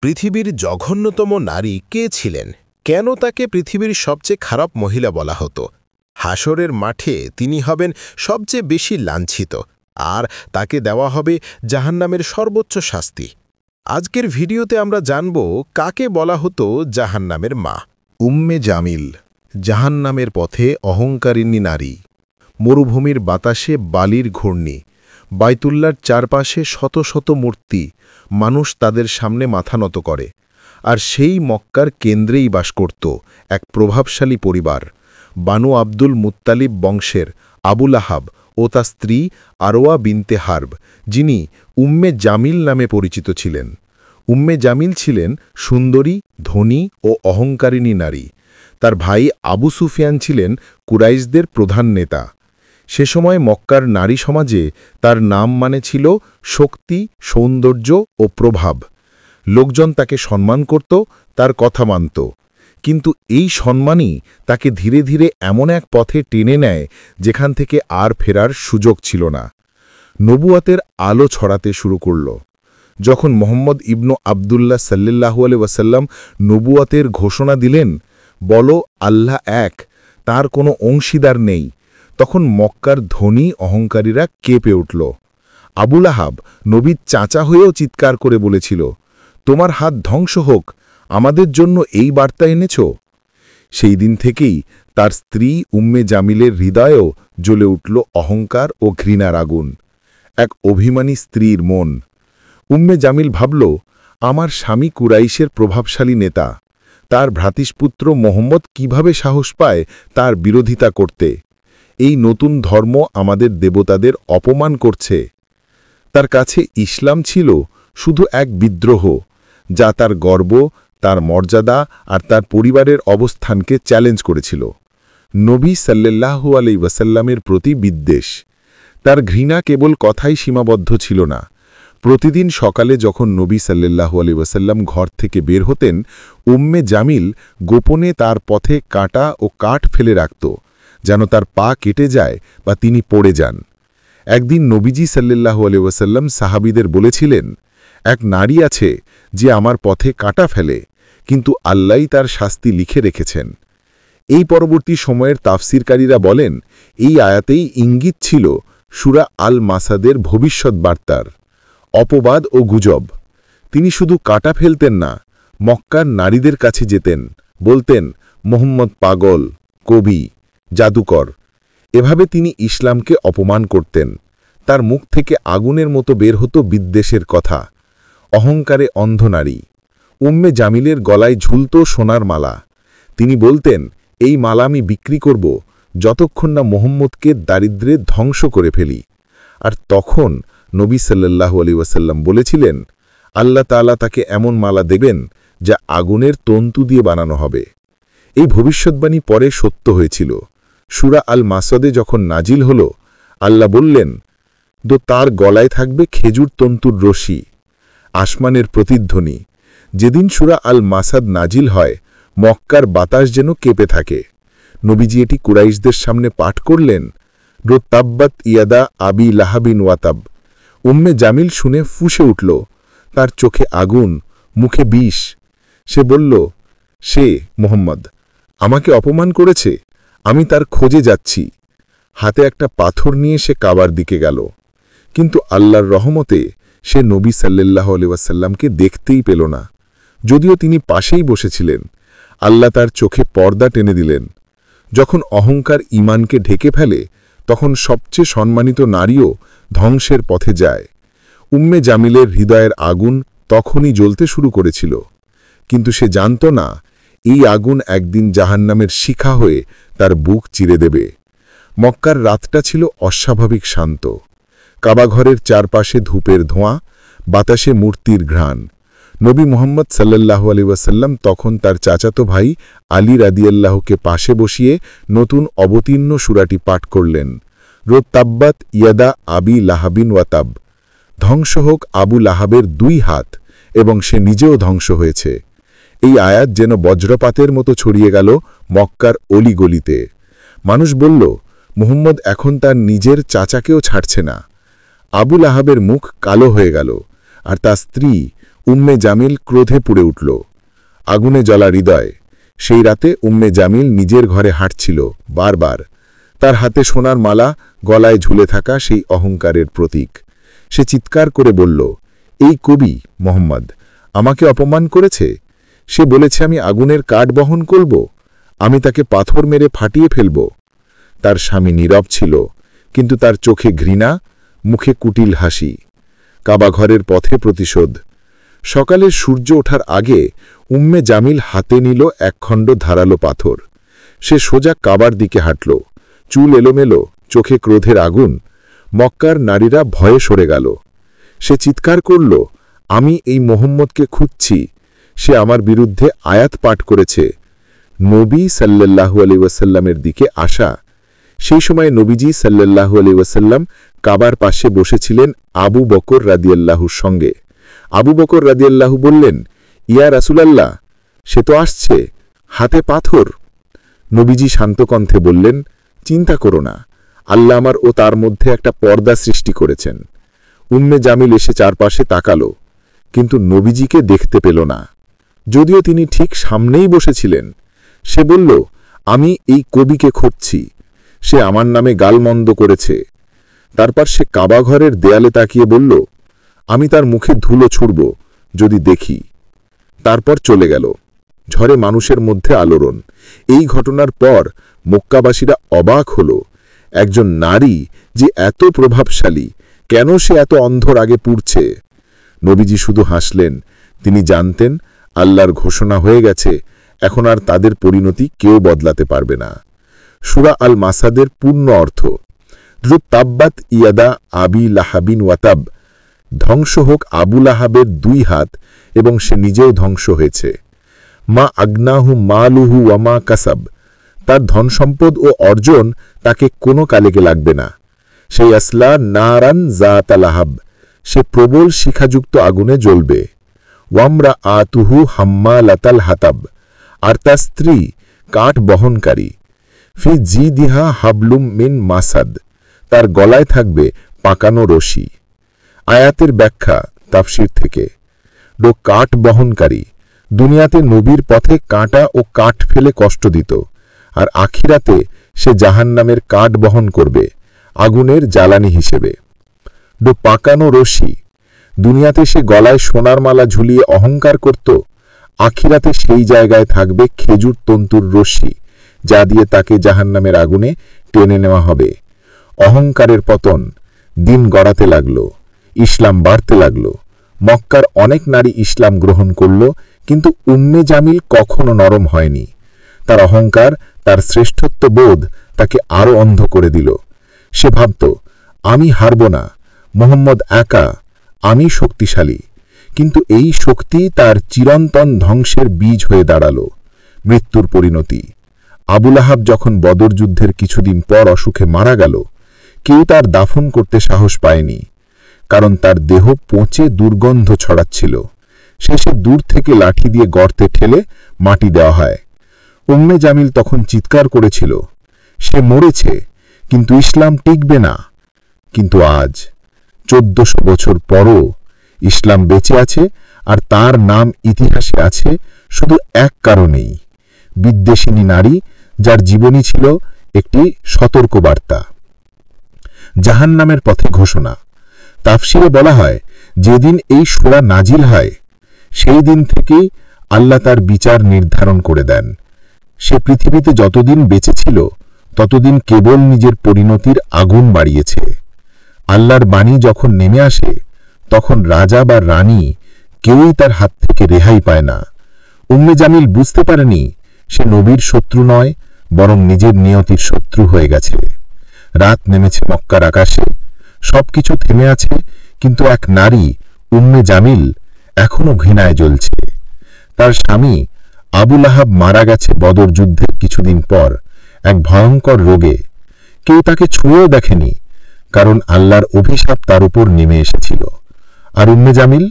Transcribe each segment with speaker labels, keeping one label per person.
Speaker 1: পৃথিবীর জঘন্যতম নারী কে ছিলেন? কেন তাকে পৃথিবীর সবচেয়ে খারাপ মহিলা বলা হতো? হাসরের মাঠে তিনি হবেন সবচেয়ে বেশি লাঞ্ছিত, আর তাকে দেওয়া হবে জাহান্নামের সর্বোচ্চ শাস্তি। আজকের ভিডিওতে আমরা জানব কাকে বলা হতো জাহান্নামের মা।
Speaker 2: উম্মে জামিল, জাহান্নামের পথে অহংকারিণী নারী। মরুভূমির বাতাসে বালির ঘূর্ণি, বাইতুল্লার চারপাশে শত শত মূর্তি, মানুষ তাদের সামনে মাথা নত করে। আর সেই মক্কার কেন্দ্রেই বাস করত এক প্রভাবশালী পরিবার, বানু আব্দুল মুত্তালিব বংশের আবুল আহাব ও তার স্ত্রী আরওয়া বিনতে হার্ব, যিনি উম্মে জামিল নামে পরিচিত ছিলেন। উম্মে জামিল ছিলেন সুন্দরী, ধনী ও অহংকারিণী নারী। তার ভাই আবু সুফিয়ান ছিলেন কুরাইশদের প্রধান নেতা। সে সময় মক্কার নারী সমাজে তার নাম মানে ছিল শক্তি, সৌন্দর্য ও প্রভাব। লোকজন তাকে সম্মান করত, তার কথা মানত। কিন্তু এই সম্মানই তাকে ধীরে ধীরে এমন এক পথে টেনে নেয় যেখান থেকে আর ফেরার সুযোগ ছিল না। নবুয়াতের আলো ছড়াতে শুরু করল। যখন মোহাম্মদ ইবনু আবদুল্লাহ সাল্লাল্লাহু আলাইহি ওয়াসাল্লাম নবুয়াতের ঘোষণা দিলেন, বলো আল্লাহ এক, তার কোনো অংশীদার নেই, তখন মক্কার ধনী অহংকারীরা কেঁপে উঠল। আবুল আহাব নবীর চাচা হয়েও চিৎকার করে বলেছিল, তোমার হাত ধ্বংস হোক, আমাদের জন্য এই বার্তা এনেছ। সেই দিন থেকেই তার স্ত্রী উম্মে জামিলের হৃদয়েও জ্বলে উঠল অহংকার ও ঘৃণার আগুন। এক অভিমানী স্ত্রীর মন। উম্মে জামিল ভাবল, আমার স্বামী কুরাইশের প্রভাবশালী নেতা, তার ভ্রাতুষ্পুত্র মোহাম্মদ কিভাবে সাহস পায় তার বিরোধিতা করতে? এই নতুন ধর্ম আমাদের দেবতাদের অপমান করছে। তার কাছে ইসলাম ছিল শুধু এক বিদ্রোহ, যা তার গর্ব, তার মর্যাদা আর তার পরিবারের অবস্থানকে চ্যালেঞ্জ করেছিল। নবী সাল্লাল্লাহু আলাইহি ওয়াসাল্লামের প্রতি বিদ্বেষ। তার ঘৃণা কেবল কথাই সীমাবদ্ধ ছিল না। প্রতিদিন সকালে যখন নবী সাল্লাল্লাহু আলাইহি ওয়াসাল্লাম ঘর থেকে বের হতেন, উম্মে জামিল গোপনে তার পথে কাঁটা ও কাঠ ফেলে রাখত, যেন তার পা কেটে যায় বা তিনি পড়ে যান। একদিন নবীজি সাল্লাল্লাহু আলাইহি ওয়াসাল্লাম সাহাবীদের বলেছিলেন, এক নারী আছে যে আমার পথে কাঁটা ফেলে, কিন্তু আল্লাহই তার শাস্তি লিখে রেখেছেন। এই পরবর্তী সময়ের তাফসিরকারীরা বলেন, এই আয়াতেই ইঙ্গিত ছিল সূরা আল মাসাদের ভবিষ্যৎ বার্তার। অপবাদ ও গুজব। তিনি শুধু কাঁটা ফেলতেন না, মক্কার নারীদের কাছে যেতেন, বলতেন মোহাম্মদ পাগল, কবি, জাদুকর। এভাবে তিনি ইসলামকে অপমান করতেন। তার মুখ থেকে আগুনের মতো বের হতো বিদ্বেষের কথা। অহংকারে অন্ধ নারী। উম্মে জামিলের গলায় ঝুলত সোনার মালা। তিনি বলতেন, এই মালা আমি বিক্রি করব যতক্ষণ না মোহাম্মদকে দারিদ্র্যে ধ্বংস করে ফেলি। আর তখন নবী সাল্লাল্লাহু আলাইহি ওয়াসাল্লাম বলেছিলেন, আল্লাহ তাআলা তাকে এমন মালা দেবেন যা আগুনের তন্তু দিয়ে বানানো হবে। এই ভবিষ্যৎবাণী পরে সত্য হয়েছিল। সূরা আল মাসদে যখন নাজিল হল, আল্লাহ বললেন, তার গলায় থাকবে খেজুর তন্তুর রশি। আসমানের প্রতিধ্বনি। যেদিন সূরা আল মাসাদ নাজিল হয়, মক্কার বাতাস যেন কেঁপে থাকে। নবীজি এটি কুরাইশদের সামনে পাঠ করলেন, তাব্বাত ইয়াদা আবি লাহাবিন ওয়াতাব। উম্মে জামিল শুনে ফুঁসে উঠল। তার চোখে আগুন, মুখে বিষ। সে বলল, সে মোহাম্মদ আমাকে অপমান করেছে, আমি তার খোঁজে যাচ্ছি। হাতে একটা পাথর নিয়ে সে কাবার দিকে গেল। কিন্তু আল্লাহর রহমতে সে নবী সাল্লাল্লাহু আলাইহি ওয়াসাল্লামকে দেখতেই পেল না, যদিও তিনি পাশেই বসেছিলেন। আল্লাহ তার চোখে পর্দা টেনে দিলেন। যখন অহংকার ঈমানকে ঢেকে ফেলে, তখন সবচেয়ে সম্মানিত নারীও ধ্বংসের পথে যায়। উম্মে জামিলের হৃদয়ের আগুন তখনই জ্বলতে শুরু করেছিল, কিন্তু সে জানত না এই আগুন একদিন জাহান্নামের শিখা হয়ে তার বুক চিরে দেবে। মক্কার রাতটা ছিল অস্বাভাবিক শান্ত। কাবাঘরের চারপাশে ধূপের ধোঁয়া, বাতাসে মূর্তির ঘ্রাণ। নবী মুহাম্মদ সাল্লাল্লাহু আলাইহি ওয়াসাল্লাম তখন তার চাচাতো ভাই আলী রাদিয়াল্লাহুকে পাশে বসিয়ে নতুন অবতীর্ণ সূরাটি পাঠ করলেন, তাব্বাত ইয়াদা আবি লাহাবিন ওয়াতাব। ধ্বংস হোক আবু লাহাবের 2 হাত, এবং সে নিজেও ধ্বংস হয়েছে। এই আয়াত যেন বজ্রপাতের মতো ছড়িয়ে গেল মক্কার অলিগলিতে। মানুষ বলল, মুহাম্মদ এখন তার নিজের চাচাকেও ছাড়ছে না। আবু লাহাবের মুখ কালো হয়ে গেল, আর তার স্ত্রী উম্মে জামিল ক্রোধে পুড়ে উঠল। আগুনে জ্বলা হৃদয়। সেই রাতে উম্মে জামিল নিজের ঘরে হাঁটছিল বারবার। তার হাতে সোনার মালা, গলায় ঝুলে থাকা সেই অহংকারের প্রতীক। সে চিৎকার করে বলল, এই কবি মোহাম্মদ আমাকে অপমান করেছে। সে বলেছে আমি আগুনের কাঠ বহন করব, আমি তাকে পাথর মেরে ফাটিয়ে ফেলব। তার স্বামী নীরব ছিল, কিন্তু তার চোখে ঘৃণা, মুখে কুটিল হাসি। কাবাঘরের পথে প্রতিশোধ। সকালের সূর্য ওঠার আগে উম্মে জামিল হাতে নিল একখণ্ড ধারালো পাথর। সে সোজা কাবার দিকে হাঁটল, চুল এলোমেলো, চোখে ক্রোধের আগুন। মক্কার নারীরা ভয়ে সরে গেল। সে চিৎকার করল, আমি এই মোহাম্মদকে খুঁজছি। সে আমার বিরুদ্ধে আয়াত পাঠ করেছে। নবী সাল্লাল্লাহু আলাইহি ওয়াসাল্লামের দিকে আসা। সেই সময় নবীজি সাল্লাল্লাহু আলাইহি ওয়াসাল্লাম কাবার পাশে বসেছিলেন আবু বকর রাদিয়াল্লাহুর সঙ্গে। আবু বকর রাদিয়াল্লাহু বললেন, ইয়া রাসূলাল্লাহ, সে তো আসছে, হাতে পাথর। নবীজি শান্ত কণ্ঠে বললেন, চিন্তা করো না, আল্লাহ আমার ও তার মধ্যে একটা পর্দা সৃষ্টি করেছেন। উম্মে জামিল এসে চারপাশে তাকালো, কিন্তু নবীজিকে দেখতে পেল না, যদিও তিনি ঠিক সামনেই বসেছিলেন। সে বলল, আমি এই কবিকে খুঁজছি, সে আমার নামে গালমন্দ করেছে। তারপর সে কাবাঘরের দেয়ালে তাকিয়ে বলল, আমি তার মুখে ধুলো ছুড়ব যদি দেখি। তারপর চলে গেল। ঝড়ে মানুষের মধ্যে আলোড়ন। এই ঘটনার পর মক্কাবাসীরা অবাক হল। একজন নারী যে এত প্রভাবশালী, কেন সে এত অন্ধর আগে পুড়ছে? নবীজি শুধু হাসলেন। তিনি জানতেন আল্লাহর ঘোষণা হয়ে গেছে, এখন আর তাদের পরিণতি কেউ বদলাতে পারবে না। সূরা আল মাসাদের পূর্ণ অর্থ, তাব্বাত ইয়াদা আবি লাহাবিন ওয়াতাব, ধ্বংস হোক আবু লাহাবের দুই হাত এবং সে নিজেও ধ্বংস হয়েছে। মা আগনাহু মালুহু ওয়ামা কাসাব, তার ধনসম্পদ ও অর্জন তাকে কোনো কালেকে লাগবে না। সেই আসলা নারান জাতা লাহাব, সে প্রবল শিখাযুক্ত আগুনে জ্বলবে। ওয়ামরা আতুহু হাম্মালাতাল হাতাব, আর তার স্ত্রী কাঠ বহনকারী। ফি জিদিহা হাবলুম মিন মাসাদ, তার গলায় থাকবে পাকানো রশি। আয়াতের ব্যাখ্যা তাফসির থেকে। কাঠ বহনকারী, দুনিয়াতে নবীর পথে কাঁটা ও কাঠ ফেলে কষ্ট দিত, আর আখিরাতে সে জাহান্নামের কাঠ বহন করবে আগুনের জ্বালানি হিসেবে। পাকানো রশি, দুনিয়াতে সে গলায় সোনার মালা ঝুলিয়ে অহংকার করত, আখিরাতে সেই জায়গায় থাকবে খেজুর তন্তুর রশি, যা দিয়ে তাকে জাহান্নামের আগুনে টেনে নেওয়া হবে। অহংকারের পতন। দিন গড়াতে লাগল, ইসলাম বাড়তে লাগল। মক্কার অনেক নারী ইসলাম গ্রহণ করল, কিন্তু উম্মে জামিল কখনো নরম হয়নি। তার অহংকার, তার শ্রেষ্ঠত্ব বোধ তাকে আরো অন্ধ করে দিল। সে ভাবত, আমি হারব না, মোহাম্মদ একা, আমি শক্তিশালী। কিন্তু এই শক্তি তার চিরন্তন ধ্বংসের বীজ হয়ে দাঁড়াল। মৃত্যুর পরিণতি। আবু লাহাব যখন বদর যুদ্ধের কিছুদিন পর অসুখে মারা গেল, কেউ তার দাফন করতে সাহস পায়নি, কারণ তার দেহ পচে দুর্গন্ধ ছড়াচ্ছিল। শেষে দূর থেকে লাঠি দিয়ে গর্তে ঠেলে মাটি দেওয়া হয়। উম্মে জামিল তখন চিৎকার করেছিল, সে মরেছে, কিন্তু ইসলাম টিকবে না। কিন্তু আজ 1400 বছর পরও ইসলাম বেঁচে আছে, আর তার নাম ইতিহাসে আছে শুধু এক কারণেই, বিদ্বেষিনী নারী যার জীবনী ছিল একটি সতর্কবার্তা। জাহান্নামের পথে ঘোষণা। তাফসিরে বলা হয়, যেদিন এই সূরা নাজিল হয় সেই দিন থেকেই আল্লাহ তার বিচার নির্ধারণ করে দেন। সে পৃথিবীতে যতদিন বেঁচে ছিল ততদিন কেবল নিজের পরিণতির আগুন বাড়িয়েছে। আল্লাহর বাণী যখন নেমে আসে তখন রাজা বা রানী কেউই তার হাত থেকে রেহাই পায় না। উম্মে জামিল বুঝতে পারেনি সে নবীর শত্রু নয়, বরং নিজের নিয়তির শত্রু হয়ে গেছে। রাত নেমেছে মক্কার আকাশে, সবকিছু থেমে আছে, কিন্তু এক নারী উম্মে জামিল এখনো ঘৃণায় জ্বলছে। তার স্বামী আবু লাহাব মারা গেছে বদর যুদ্ধের কিছুদিন পর এক ভয়ঙ্কর রোগে। কেউ তাকে ছুঁয়েও দেখেনি, কারণ আল্লাহর অভিশাপ তার উপর নেমে এসেছিল। আর উম্মে জামিল,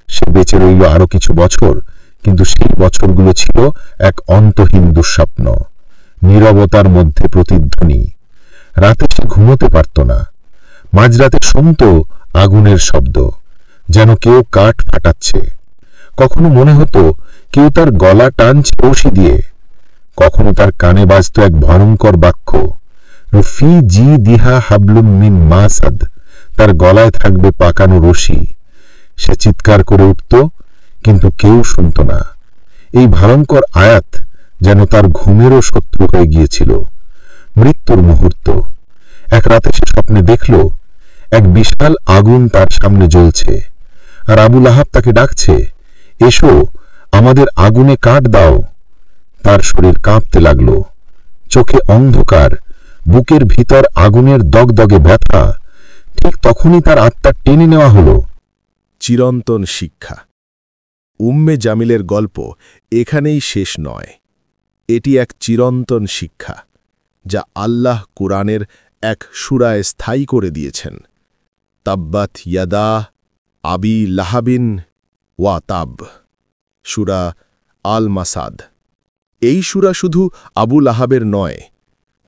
Speaker 2: সে বেঁচে রইল আরো কিছু বছর, কিন্তু সেই বছরগুলো ছিল এক অন্তহীন দুঃস্বপ্ন, নীরবতার মধ্যে প্রতিধ্বনি। রাতে সে ঘুমোতে পারত না। মাঝরাতে শুনত আগুনের শব্দ, যেন কেউ কাঠ ফাটাচ্ছে। কখনো মনে হতো কেউ তার গলা টানছে রশি দিয়ে, কখনো তার কানে বাজত এক ভয়ঙ্কর বাক্য, ফি জি দিহা হাবলুম মিন মাসাদ, তার গলায় থাকবে পাকানো রশি। সে চিৎকার করে উঠত, কিন্তু কেউ শুনত না। এই ভয়ঙ্কর আয়াত যেন তার ঘুমেরও শত্রু হয়ে গিয়েছিল। মৃত্যুর মুহূর্ত। এক রাতে সে স্বপ্নে দেখল এক বিশাল আগুন তার সামনে জ্বলছে, আর আবু লাহাব তাকে ডাকছে, এসো আমাদের আগুনে কাঠ দাও। তার শরীর কাঁপতে লাগল, চোখে অন্ধকার, বুকের ভিতর আগুনের দগদগে ব্যথা। ঠিক তখনই তার আত্মা টেনে নেওয়া হল।
Speaker 1: চিরন্তন শিক্ষা। উম্মে জামিলের গল্প এখানেই শেষ নয়। এটি এক চিরন্তন শিক্ষা, যা আল্লাহ কুরআনের এক সূরায় স্থায়ী করে দিয়েছেন। তাব্বাত ইয়াদা আবি লাহাবিন ওয়া তাব, সূরা আল মাসাদ। এই সূরা শুধু আবু লাহাবের নয়,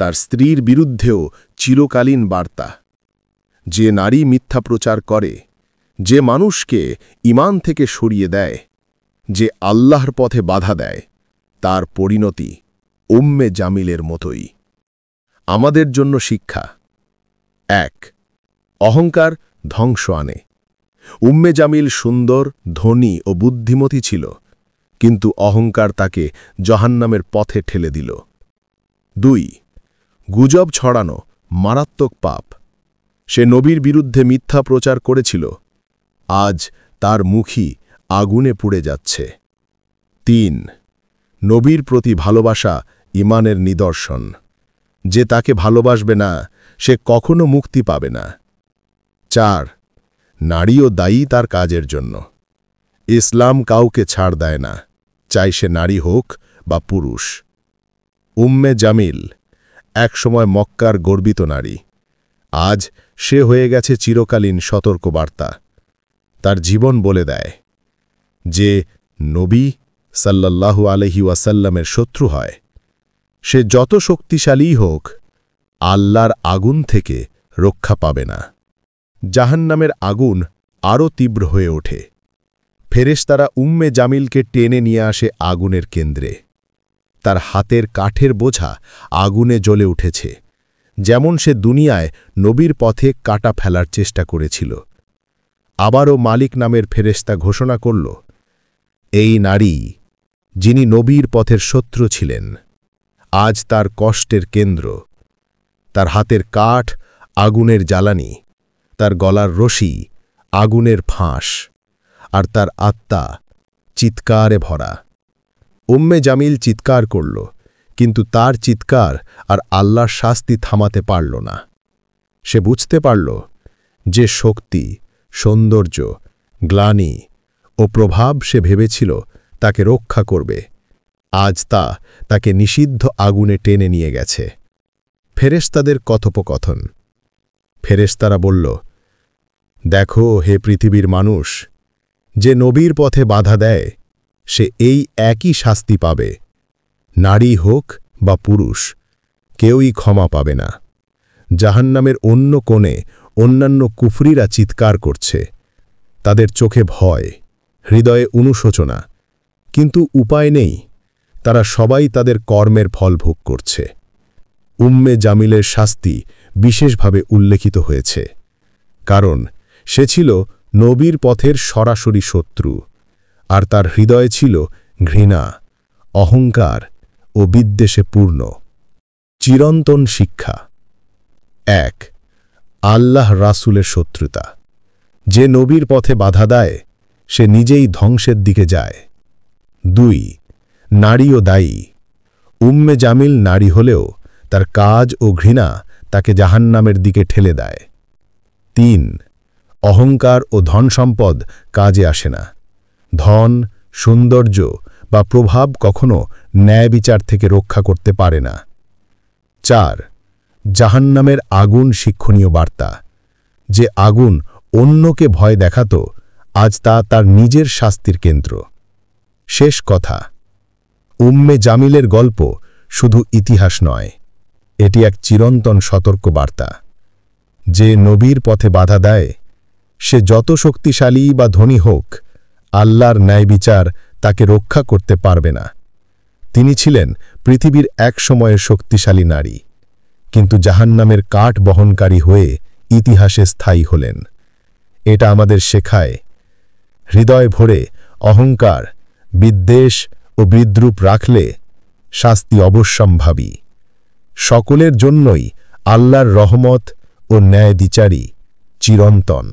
Speaker 1: তার স্ত্রীর বিরুদ্ধেও চিরকালীন বার্তা। যে নারী মিথ্যা প্রচার করে, যে মানুষকে ঈমান থেকে সরিয়ে দেয়, যে আল্লাহর পথে বাধা দেয়, তার পরিণতি উম্মে জামিলের মতোই। আমাদের জন্য শিক্ষা। ১. অহংকার ধ্বংস আনে। উম্মে জামিল সুন্দর, ধনী ও বুদ্ধিমতী ছিল, কিন্তু অহংকার তাকে জাহান্নামের পথে ঠেলে দিল। ২. গুজব ছড়ানো মারাত্মক পাপ। সে নবীর বিরুদ্ধে মিথ্যা প্রচার করেছিল, আজ তার মুখই আগুনে পুড়ে যাচ্ছে। ৩. নবীর প্রতি ভালোবাসা ঈমানের নিদর্শন। যে তাকে ভালোবাসবে না, সে কখনো মুক্তি পাবে না। ৪. নারীও দায়ী তার কাজের জন্য। ইসলাম কাউকে ছাড় দেয় না, চাই সে নারী হোক বা পুরুষ। উম্মে জামিল একসময় মক্কার গর্বিত নারী, আজ সে হয়ে গেছে চিরকালীন সতর্কবার্তা। তার জীবন বলে দেয়, যে নবী সাল্লাল্লাহু আলাইহি ওয়াসাল্লামের শত্রু হয়, সে যত শক্তিশালীই হোক, আল্লাহর আগুন থেকে রক্ষা পাবে না। জাহান্নামের আগুন আরও তীব্র হয়ে ওঠে। ফেরেশতারা উম্মে জামিলকে টেনে নিয়ে আসে আগুনের কেন্দ্রে। তার হাতের কাঠের বোঝা আগুনে জ্বলে উঠেছে, যেমন সে দুনিয়ায় নবীর পথে কাটা ফেলার চেষ্টা করেছিল। আবারও মালিক নামের ফেরেশতা ঘোষণা করল, এই নারী, যিনি নবীর পথের শত্রু ছিলেন, আজ তার কষ্টের কেন্দ্র। তার হাতের কাঠ আগুনের জ্বালানি, তার গলার রশি আগুনের ফাঁস, আর তার আত্মা চিৎকারে ভরা। উম্মে জামিল চিৎকার করল, কিন্তু তার চিৎকার আর আল্লাহর শাস্তি থামাতে পারল না। সে বুঝতে পারল যে শক্তি, সৌন্দর্য, গ্লানি ও প্রভাব সে ভেবেছিল তাকে রক্ষা করবে, আজ তা তাকে নিষিদ্ধ আগুনে টেনে নিয়ে গেছে। ফেরেশতাদের কথোপকথন। ফেরেশতারা বলল, দেখো হে পৃথিবীর মানুষ, যে নবীর পথে বাধা দেয়, সে এই একই শাস্তি পাবে। নারী হোক বা পুরুষ, কেউই ক্ষমা পাবে না। জাহান্নামের অন্য কোণে অন্যান্য কুফরিরা চিৎকার করছে। তাদের চোখে ভয়, হৃদয়ে অনুশোচনা, কিন্তু উপায় নেই, তারা সবাই তাদের কর্মের ফল ভোগ করছে। উম্মে জামিলের শাস্তি বিশেষভাবে উল্লেখিত হয়েছে, কারণ সে ছিল নবীর পথের সরাসরি শত্রু, আর তার হৃদয়ে ছিল ঘৃণা, অহংকার ও বিদ্বেষে পূর্ণ। চিরন্তন শিক্ষা। ১. আল্লাহ রাসূলের শত্রুতা। যে নবীর পথে বাধা দেয়, সে নিজেই ধ্বংসের দিকে যায়। ২. নারীও দায়ী। উম্মে জামিল নারী হলেও তার কাজ ও ঘৃণা তাকে জাহান্নামের দিকে ঠেলে দেয়। ৩. অহংকার ও ধনসম্পদ কাজে আসে না। ধন, সৌন্দর্য বা প্রভাব কখনো ন্যায় বিচার থেকে রক্ষা করতে পারে না। ৪. জাহান্নামের আগুন শিক্ষণীয় বার্তা। যে আগুন অন্যকে ভয় দেখাত, আজ তা তার নিজের শাস্তির কেন্দ্র। শেষ কথা, উম্মে জামিলের গল্প শুধু ইতিহাস নয়, এটি এক চিরন্তন সতর্ক বার্তা। যে নবীর পথে বাধা দেয়, সে যত শক্তিশালী বা ধনী হোক,
Speaker 2: আল্লাহর ন্যায় বিচার তাকে রক্ষা করতে পারবে না। তিনি ছিলেন পৃথিবীর এক সময়ের শক্তিশালী নারী, কিন্তু জাহান্নামের কাঠ বহনকারী হয়ে ইতিহাসে স্থায়ী হলেন। এটা আমাদের শেখায়, হৃদয় ভরে অহংকার, বিদ্বেষ ও বিদ্রূপ রাখলে শাস্তি অবশ্যম্ভাবী। সকলের জন্যই আল্লাহর রহমত ও ন্যায় বিচারই চিরন্তন।